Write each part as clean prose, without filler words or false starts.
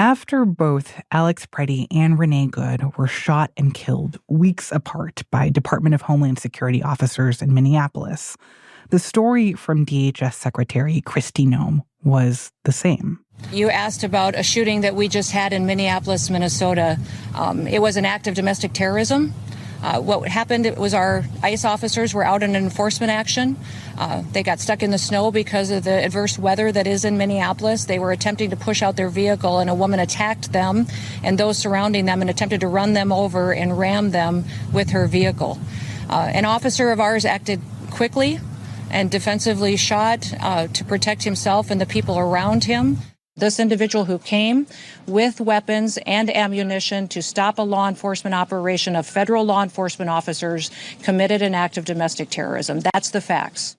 After both Alex Preddy and Renee Good were shot and killed weeks apart by Department of Homeland Security officers in Minneapolis, the story from DHS Secretary Kristi Noem was the same. You asked about a shooting that we just had in Minneapolis, Minnesota. It was an act of domestic terrorism. What happened was our ICE officers were out in an enforcement action. They got stuck in the snow because of the adverse weather that is in Minneapolis. They were attempting to push out their vehicle, and a woman attacked them and those surrounding them and attempted to run them over and ram them with her vehicle. An officer of ours acted quickly and defensively shot to protect himself and the people around him. This individual who came with weapons and ammunition to stop a law enforcement operation of federal law enforcement officers committed an act of domestic terrorism. That's the facts.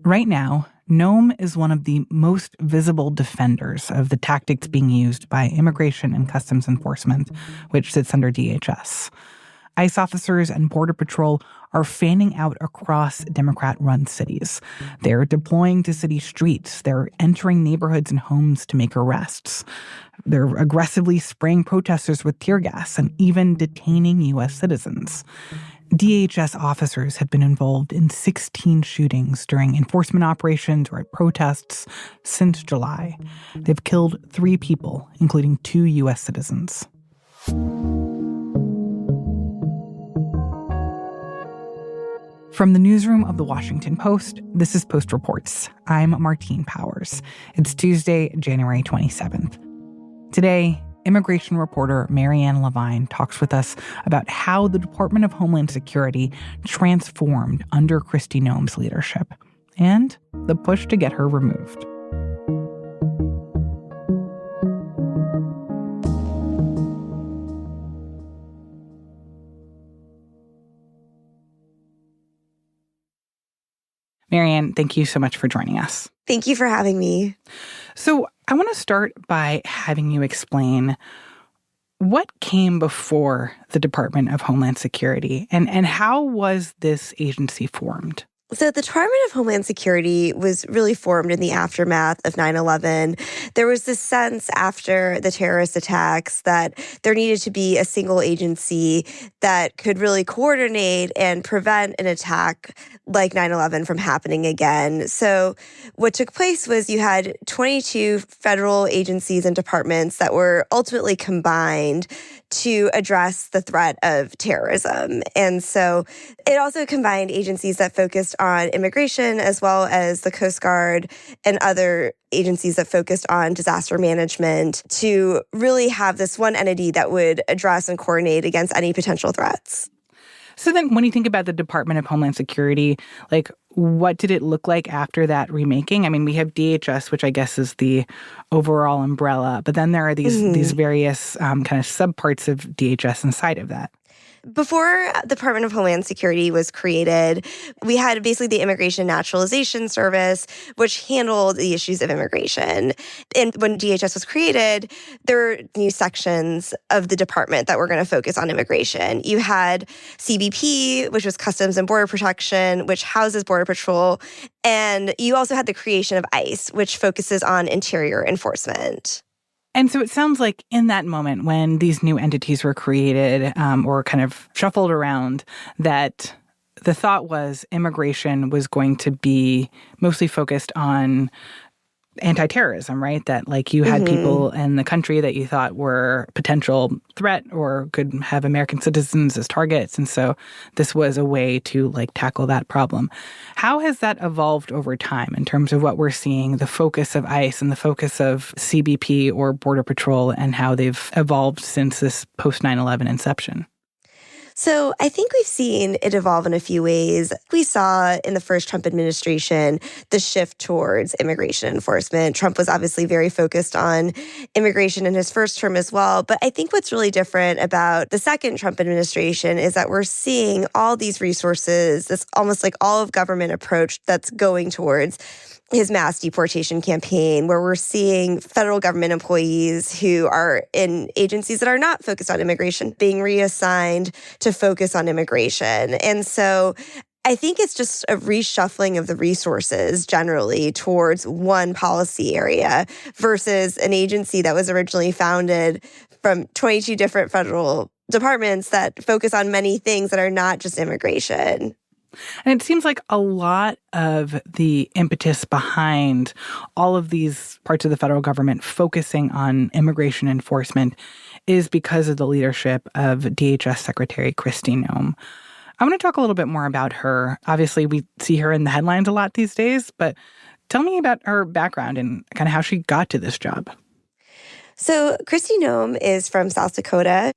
Right now, Noem is one of the most visible defenders of the tactics being used by Immigration and Customs Enforcement, which sits under DHS. ICE officers and Border Patrol are fanning out across Democrat-run cities. They're deploying to city streets. They're entering neighborhoods and homes to make arrests. They're aggressively spraying protesters with tear gas and even detaining U.S. citizens. DHS officers have been involved in 16 shootings during enforcement operations or at protests since July. They've killed 3 people, including 2 U.S. citizens. From the newsroom of The Washington Post, this is Post Reports. I'm Martine Powers. It's Tuesday, January 27th. Today, immigration reporter Marianne Levine talks with us about how the Department of Homeland Security transformed under Kristi Noem's leadership and the push to get her removed. Marianne, thank you so much for joining us. Thank you for having me. So I want to start by having you explain what came before the Department of Homeland Security and how was this agency formed? So the Department of Homeland Security was really formed in the aftermath of 9/11. There was this sense after the terrorist attacks that there needed to be a single agency that could really coordinate and prevent an attack like 9/11 from happening again. So what took place was you had 22 federal agencies and departments that were ultimately combined to address the threat of terrorism. And so it also combined agencies that focused on immigration as well as the Coast Guard and other agencies that focused on disaster management to really have this one entity that would address and coordinate against any potential threats. So then when you think about the Department of Homeland Security, like what did it look like after that remaking? I mean, we have DHS, which I guess is the overall umbrella, but then there are these various kind of subparts of DHS inside of that. Before the Department of Homeland Security was created, we had basically the Immigration Naturalization Service, which handled the issues of immigration. And when DHS was created, there were new sections of the department that were going to focus on immigration. You had CBP, which was Customs and Border Protection, which houses Border Patrol. And you also had the creation of ICE, which focuses on interior enforcement. And so it sounds like in that moment when these new entities were created or kind of shuffled around, that the thought was immigration was going to be mostly focused on anti-terrorism, right? That like you had people in the country that you thought were potential threat or could have American citizens as targets. And so this was a way to like tackle that problem. How has that evolved over time in terms of what we're seeing, the focus of ICE and the focus of CBP or Border Patrol and how they've evolved since this post 9/11 inception? So I think we've seen it evolve in a few ways. We saw in the first Trump administration the shift towards immigration enforcement. Trump was obviously very focused on immigration in his first term as well. But I think what's really different about the second Trump administration is that we're seeing all these resources, this almost like all of government approach that's going towards his mass deportation campaign, where we're seeing federal government employees who are in agencies that are not focused on immigration being reassigned to focus on immigration. And so I think it's just a reshuffling of the resources generally towards one policy area versus an agency that was originally founded from 22 different federal departments that focus on many things that are not just immigration. And it seems like a lot of the impetus behind all of these parts of the federal government focusing on immigration enforcement is because of the leadership of DHS Secretary Kristi Noem. I want to talk a little bit more about her. Obviously, we see her in the headlines a lot these days, but tell me about her background and kind of how she got to this job. So Kristi Noem is from South Dakota.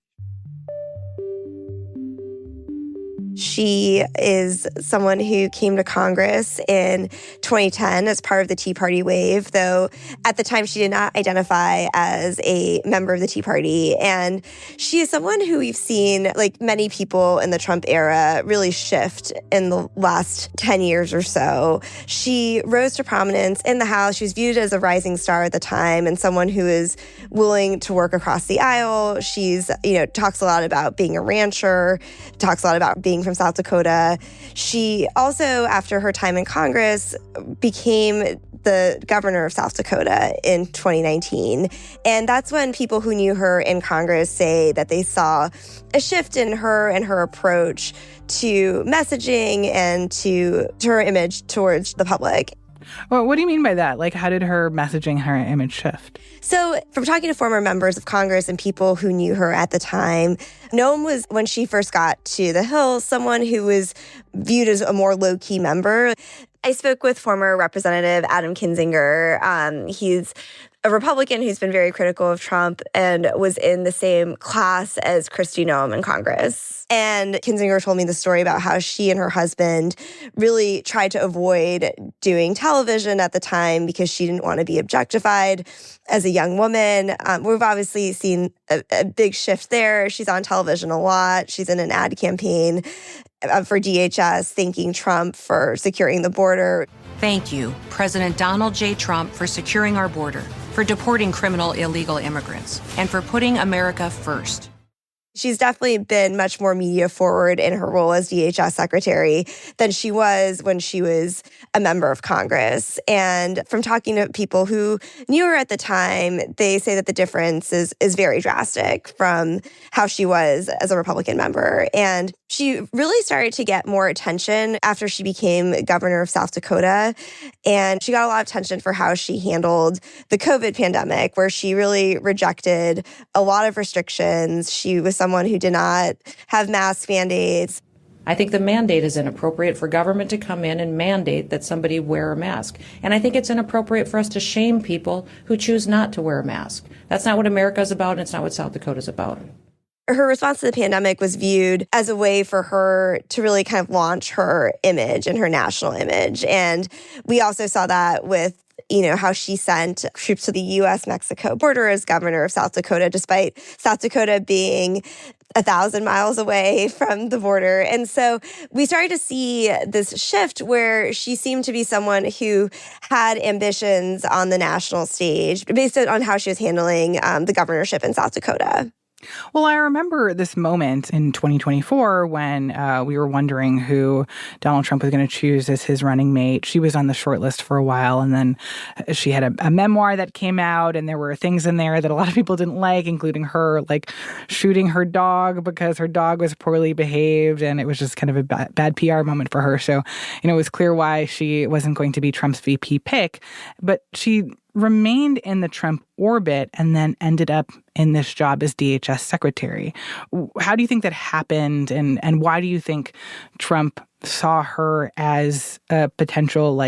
She is someone who came to Congress in 2010 as part of the Tea Party wave, though at the time she did not identify as a member of the Tea Party. And she is someone who we've seen, like many people in the Trump era, really shift in the last 10 years or so. She rose to prominence in the House. She was viewed as a rising star at the time and someone who is willing to work across the aisle. She's, talks a lot about being a rancher, talks a lot about being from South Dakota. She also, after her time in Congress, became the governor of South Dakota in 2019. And that's when people who knew her in Congress say that they saw a shift in her and her approach to messaging and to her image towards the public. Well, what do you mean by that? Like, how did her messaging, her image shift? So from talking to former members of Congress and people who knew her at the time, Noem was, when she first got to the Hill, someone who was viewed as a more low-key member. I spoke with former Representative Adam Kinzinger. He's a Republican who's been very critical of Trump and was in the same class as Kristi Noem in Congress. And Kinzinger told me the story about how she and her husband really tried to avoid doing television at the time because she didn't want to be objectified as a young woman. We've obviously seen a big shift there. She's on television a lot. She's in an ad campaign for DHS thanking Trump for securing the border. Thank you, President Donald J. Trump, for securing our border, for deporting criminal illegal immigrants, and for putting America first. She's definitely been much more media forward in her role as DHS secretary than she was when she was a member of Congress. And from talking to people who knew her at the time, they say that the difference is very drastic from how she was as a Republican member. And she really started to get more attention after she became governor of South Dakota. And she got a lot of attention for how she handled the COVID pandemic, where she really rejected a lot of restrictions. She was someone who did not have mask mandates. I think the mandate is inappropriate for government to come in and mandate that somebody wear a mask. And I think it's inappropriate for us to shame people who choose not to wear a mask. That's not what America is about, and it's not what South Dakota is about. Her response to the pandemic was viewed as a way for her to really kind of launch her image and her national image. And we also saw that with how she sent troops to the U.S.-Mexico border as governor of South Dakota, despite South Dakota being 1,000 miles away from the border. And so we started to see this shift where she seemed to be someone who had ambitions on the national stage based on how she was handling the governorship in South Dakota. Well, I remember this moment in 2024 when we were wondering who Donald Trump was going to choose as his running mate. She was on the short list for a while, and then she had a memoir that came out, and there were things in there that a lot of people didn't like, including her shooting her dog because her dog was poorly behaved, and it was just kind of a bad PR moment for her. So, it was clear why she wasn't going to be Trump's VP pick, but she remained in the Trump orbit and then ended up in this job as DHS secretary. How do you think that happened, and why do you think Trump saw her as a potential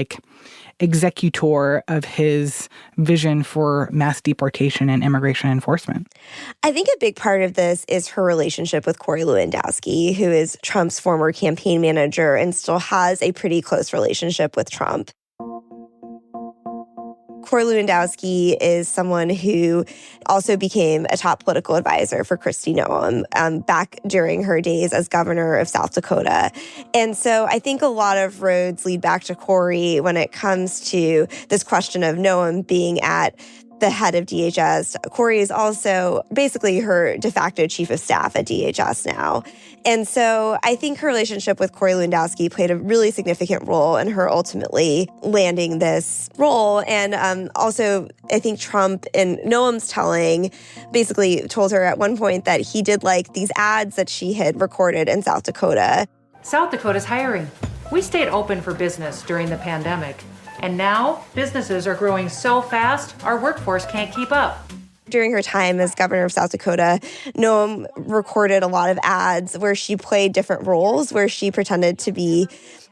executor of his vision for mass deportation and immigration enforcement? I think a big part of this is her relationship with Corey Lewandowski, who is Trump's former campaign manager and still has a pretty close relationship with Trump. Corey Lewandowski is someone who also became a top political advisor for Kristi Noem back during her days as governor of South Dakota. And so I think a lot of roads lead back to Corey when it comes to this question of Noem being at the head of DHS. Corey is also basically her de facto chief of staff at DHS now. And so I think her relationship with Corey Lewandowski played a really significant role in her ultimately landing this role. And also, I think Trump, in Noem's telling, basically told her at one point that he did like these ads that she had recorded in South Dakota. South Dakota's hiring. We stayed open for business during the pandemic. And now businesses are growing so fast, our workforce can't keep up. During her time as governor of South Dakota, Noem recorded a lot of ads where she played different roles, where she pretended to be,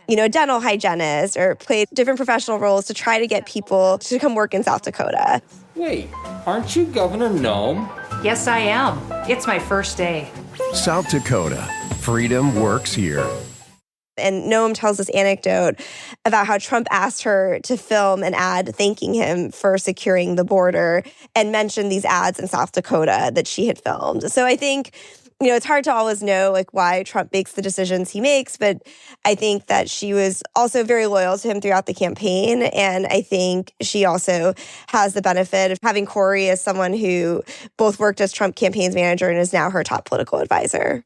a dental hygienist or played different professional roles to try to get people to come work in South Dakota. Wait, aren't you Governor Noem? Yes, I am. It's my first day. South Dakota. Freedom works here. And Noem tells this anecdote about how Trump asked her to film an ad thanking him for securing the border and mentioned these ads in South Dakota that she had filmed. So I think, it's hard to always know why Trump makes the decisions he makes, but I think that she was also very loyal to him throughout the campaign. And I think she also has the benefit of having Corey as someone who both worked as Trump campaign's manager and is now her top political advisor.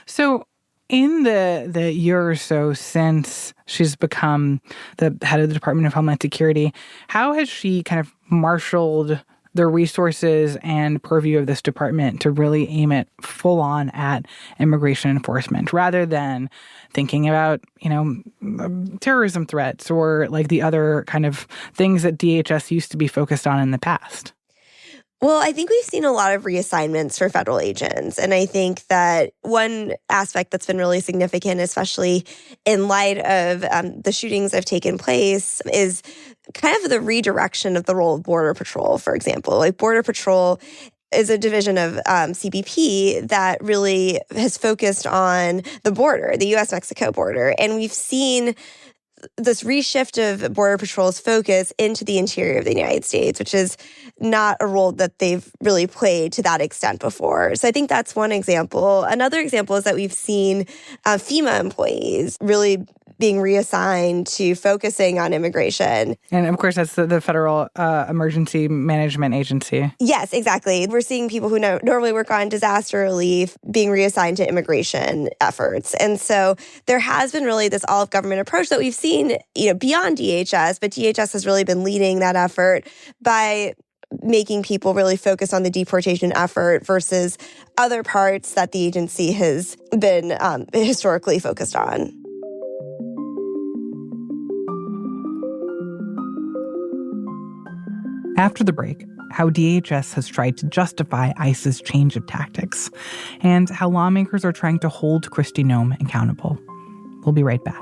So in the year or so since she's become the head of the Department of Homeland Security, how has she kind of marshaled the resources and purview of this department to really aim it full on at immigration enforcement rather than thinking about, terrorism threats or the other kind of things that DHS used to be focused on in the past? Well, I think we've seen a lot of reassignments for federal agents. And I think that one aspect that's been really significant, especially in light of the shootings that have taken place, is kind of the redirection of the role of Border Patrol, for example. Border Patrol is a division of CBP that really has focused on the border, the U.S.-Mexico border. And we've seen this reshift of Border Patrol's focus into the interior of the United States, which is not a role that they've really played to that extent before. So I think that's one example. Another example is that we've seen FEMA employees really being reassigned to focusing on immigration. And of course, that's the Federal Emergency Management Agency. Yes, exactly. We're seeing people who normally work on disaster relief being reassigned to immigration efforts. And so there has been really this all-of-government approach that we've seen, beyond DHS, but DHS has really been leading that effort by making people really focus on the deportation effort versus other parts that the agency has been historically focused on. After the break, how DHS has tried to justify ICE's change of tactics, and how lawmakers are trying to hold Kristi Noem accountable. We'll be right back.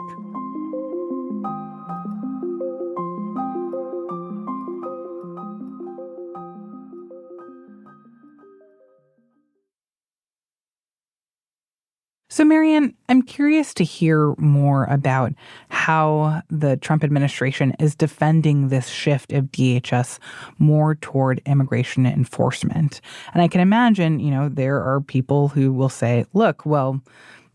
So, Marianne, I'm curious to hear more about how the Trump administration is defending this shift of DHS more toward immigration enforcement. And I can imagine, there are people who will say, look, well,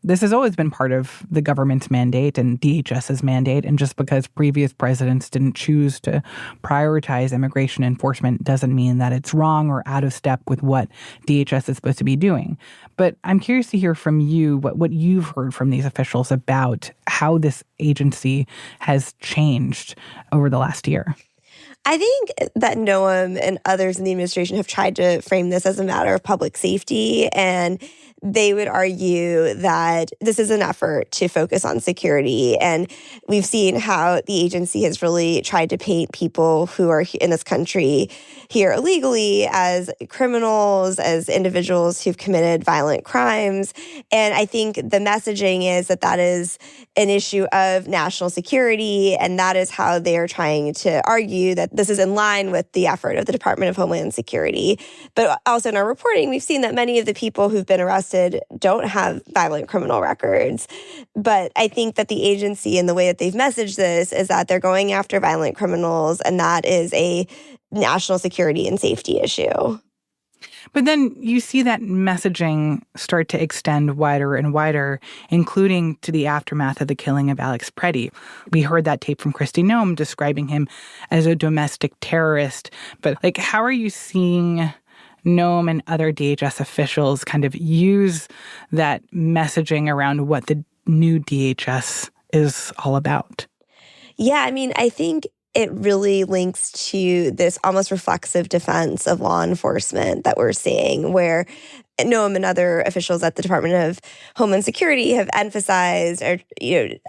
this has always been part of the government's mandate and DHS's mandate. And just because previous presidents didn't choose to prioritize immigration enforcement doesn't mean that it's wrong or out of step with what DHS is supposed to be doing. But I'm curious to hear from you what you've heard from these officials about how this agency has changed over the last year. I think that Noem and others in the administration have tried to frame this as a matter of public safety, and they would argue that this is an effort to focus on security. And we've seen how the agency has really tried to paint people who are in this country here illegally as criminals, as individuals who've committed violent crimes. And I think the messaging is that that is an issue of national security, and that is how they are trying to argue that this is in line with the effort of the Department of Homeland Security. But also in our reporting, we've seen that many of the people who've been arrested don't have violent criminal records. But I think that the agency and the way that they've messaged this is that they're going after violent criminals, and that is a national security and safety issue. But then you see that messaging start to extend wider and wider, including to the aftermath of the killing of Alex Preddy. We heard that tape from Kristi Noem describing him as a domestic terrorist. But how are you seeing Noem and other DHS officials kind of use that messaging around what the new DHS is all about? Yeah, I think it really links to this almost reflexive defense of law enforcement that we're seeing, where Noem and other officials at the Department of Homeland Security have emphasized or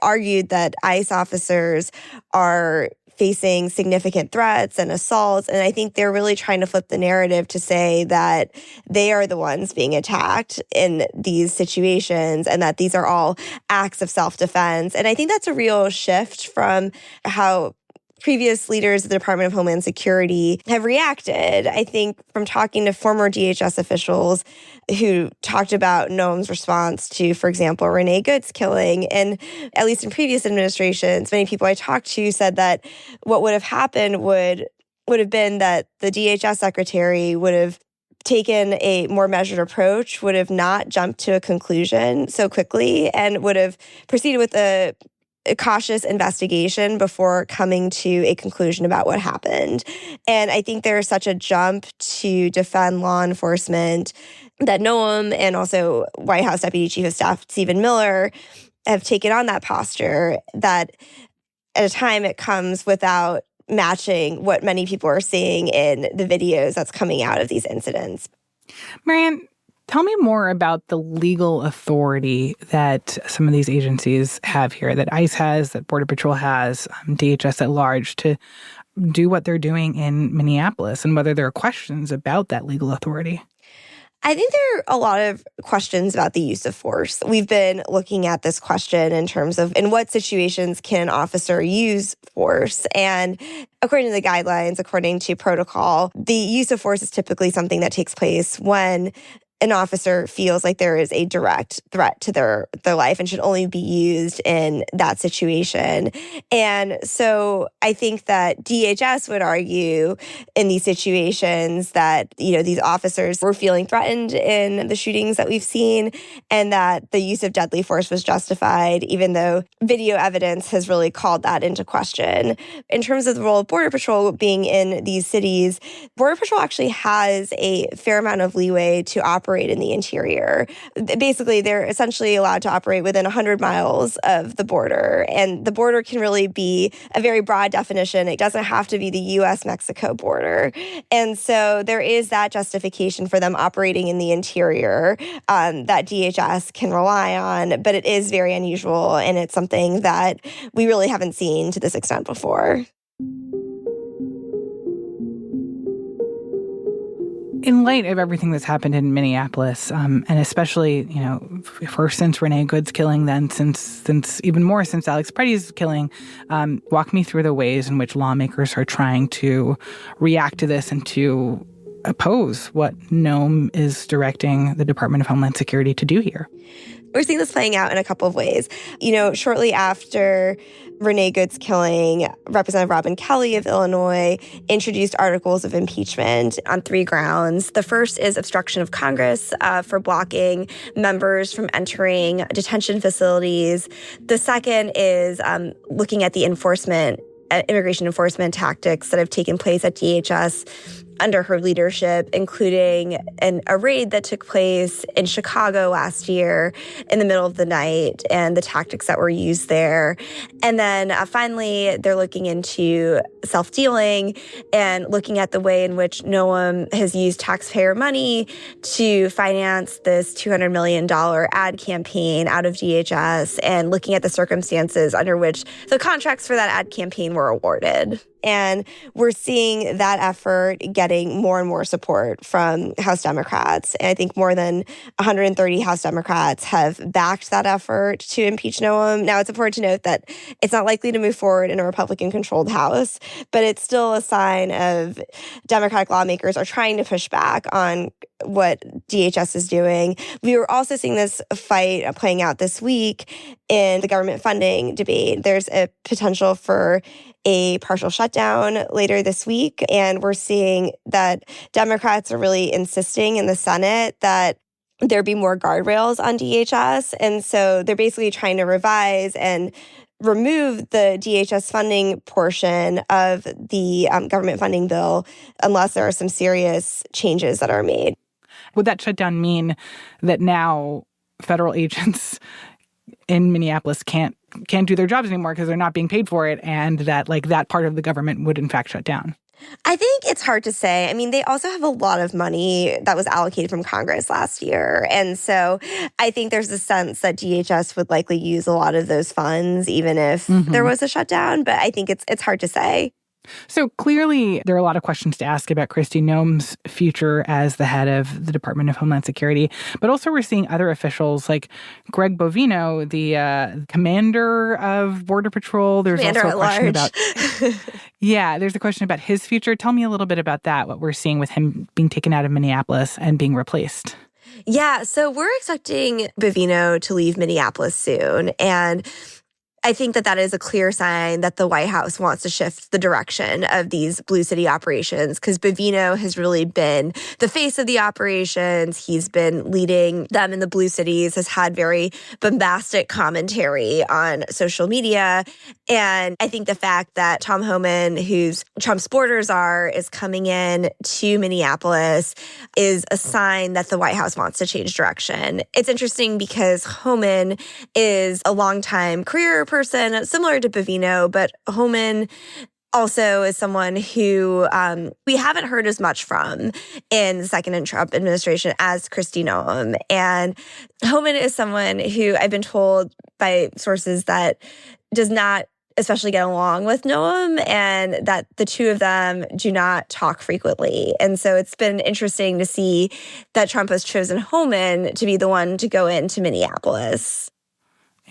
argued that ICE officers are facing significant threats and assaults. And I think they're really trying to flip the narrative to say that they are the ones being attacked in these situations and that these are all acts of self-defense. And I think that's a real shift from how previous leaders of the Department of Homeland Security have reacted. I think from talking to former DHS officials who talked about Noem's response to, for example, Renee Good's killing, and at least in previous administrations, many people I talked to said that what would have happened would have been that the DHS secretary would have taken a more measured approach, would have not jumped to a conclusion so quickly, and would have proceeded with a cautious investigation before coming to a conclusion about what happened. And I think there's such a jump to defend law enforcement that Noem and also White House Deputy Chief of Staff Stephen Miller have taken on that posture, that at a time it comes without matching what many people are seeing in the videos that's coming out of these incidents. Marianne, tell me more about the legal authority that some of these agencies have here, that ICE has, that Border Patrol has, DHS at large, to do what they're doing in Minneapolis, and whether there are questions about that legal authority. I think there are a lot of questions about the use of force. We've been looking at this question in terms of in what situations can an officer use force. And according to the guidelines, according to protocol, the use of force is typically something that takes place when an officer feels like there is a direct threat to their life and should only be used in that situation. And so I think that DHS would argue in these situations that, these officers were feeling threatened in the shootings that we've seen, and that the use of deadly force was justified, even though video evidence has really called that into question. In terms of the role of Border Patrol being in these cities, Border Patrol actually has a fair amount of leeway to operate in the interior. Basically, they're essentially allowed to operate within 100 miles of the border. And the border can really be a very broad definition. It doesn't have to be the U.S.-Mexico border. And so there is that justification for them operating in the interior that DHS can rely on. But it is very unusual, and it's something that we really haven't seen to this extent before. In light of everything that's happened in Minneapolis, and especially, first since Renee Good's killing, then since even more since Alex Preddy's killing, walk me through the ways in which lawmakers are trying to react to this and to oppose what Noem is directing the Department of Homeland Security to do here. We're seeing this playing out in a couple of ways. Shortly after Renee Good's killing, Representative Robin Kelly of Illinois introduced articles of impeachment on 3 grounds. The first is obstruction of Congress for blocking members from entering detention facilities. The second is looking at the immigration enforcement tactics that have taken place at DHS under her leadership, including a raid that took place in Chicago last year in the middle of the night and the tactics that were used there. And then finally, they're looking into self-dealing and looking at the way in which Noem has used taxpayer money to finance this $200 million ad campaign out of DHS, and looking at the circumstances under which the contracts for that ad campaign were awarded. And we're seeing that effort getting more and more support from House Democrats. And I think more than 130 House Democrats have backed that effort to impeach Noem. Now, it's important to note that it's not likely to move forward in a Republican-controlled House, but it's still a sign of Democratic lawmakers are trying to push back on what DHS is doing. We were also seeing this fight playing out this week in the government funding debate. There's a potential for a partial shutdown later this week. And we're seeing that Democrats are really insisting in the Senate that there be more guardrails on DHS. And so they're basically trying to revise and remove the DHS funding portion of the government funding bill unless there are some serious changes that are made. Would that shutdown mean that now federal agents in Minneapolis can't do their jobs anymore because they're not being paid for it, and that that part of the government would in fact shut down? I think it's hard to say. I mean, they also have a lot of money that was allocated from Congress last year. And so I think there's a sense that DHS would likely use a lot of those funds, even if there was a shutdown. But I think it's hard to say. So clearly, there are a lot of questions to ask about Kristi Noem's future as the head of the Department of Homeland Security. But also we're seeing other officials like Greg Bovino, the commander of Border Patrol. There's Commander also a question about there's a question about his future. Tell me a little bit about that, what we're seeing with him being taken out of Minneapolis and being replaced. Yeah, so we're expecting Bovino to leave Minneapolis soon. And I think that is a clear sign that the White House wants to shift the direction of these Blue City operations, because Bovino has really been the face of the operations. He's been leading them in the Blue Cities, has had very bombastic commentary on social media. And I think the fact that Tom Homan, who's Trump's border czar, is coming in to Minneapolis is a sign that the White House wants to change direction. It's interesting because Homan is a longtime career person, similar to Bovino, but Homan also is someone who we haven't heard as much from in the second Trump administration as Kristi Noem. And Homan is someone who I've been told by sources that does not especially get along with Noem, and that the two of them do not talk frequently. And so it's been interesting to see that Trump has chosen Homan to be the one to go into Minneapolis.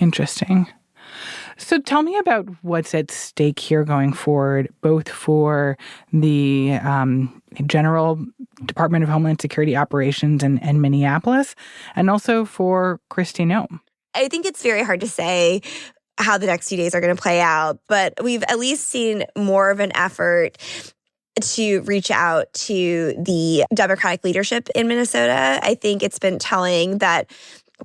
Interesting. So tell me about what's at stake here going forward, both for the general Department of Homeland Security operations in Minneapolis and also for Kristi Noem. I think it's very hard to say how the next few days are going to play out, but we've at least seen more of an effort to reach out to the Democratic leadership in Minnesota. I think it's been telling that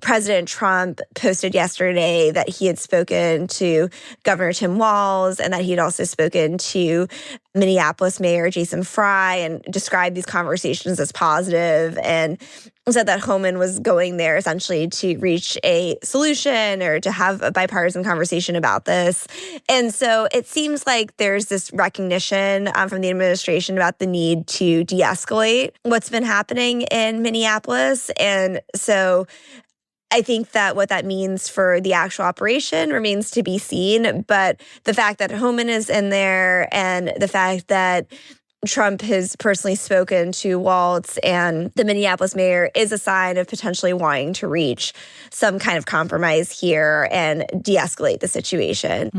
President Trump posted yesterday that he had spoken to Governor Tim Walz and that he had also spoken to Minneapolis Mayor Jason Fry and described these conversations as positive, and said that Homan was going there essentially to reach a solution or to have a bipartisan conversation about this. And so it seems like there's this recognition from the administration about the need to de-escalate what's been happening in Minneapolis. And so I think that what that means for the actual operation remains to be seen. But the fact that Homan is in there and the fact that Trump has personally spoken to Walz and the Minneapolis mayor is a sign of potentially wanting to reach some kind of compromise here and de-escalate the situation.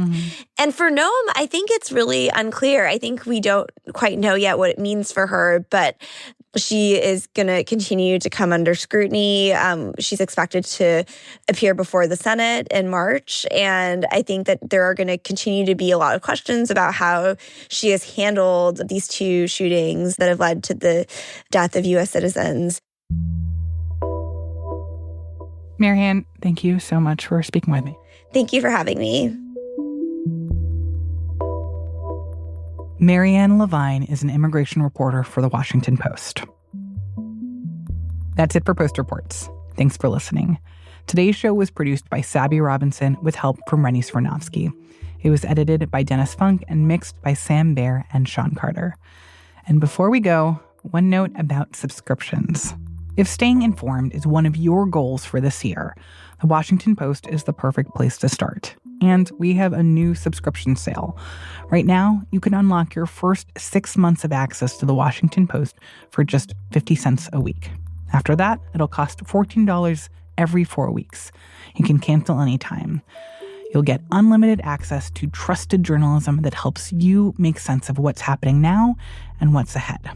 And for Noem, I think it's really unclear. I think we don't quite know yet what it means for her, but she is going to continue to come under scrutiny. She's expected to appear before the Senate in March. And I think that there are going to continue to be a lot of questions about how she has handled these two shootings that have led to the death of U.S. citizens. Marianne, thank you so much for speaking with me. Thank you for having me. Marianne Levine is an immigration reporter for The Washington Post. That's it for Post Reports. Thanks for listening. Today's show was produced by Sabby Robinson with help from Rennie Svirnovsky. It was edited by Dennis Funk and mixed by Sam Baer and Sean Carter. And before we go, one note about subscriptions. If staying informed is one of your goals for this year, The Washington Post is the perfect place to start. And we have a new subscription sale. Right now, you can unlock your first 6 months of access to The Washington Post for just 50 cents a week. After that, it'll cost $14 every 4 weeks. You can cancel anytime. You'll get unlimited access to trusted journalism that helps you make sense of what's happening now and what's ahead.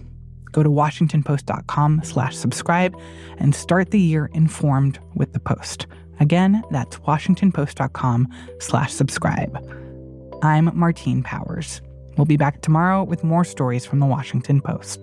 Go to WashingtonPost.com/subscribe and start the year informed with the Post. Again, that's WashingtonPost.com/subscribe. I'm Martine Powers. We'll be back tomorrow with more stories from the Washington Post.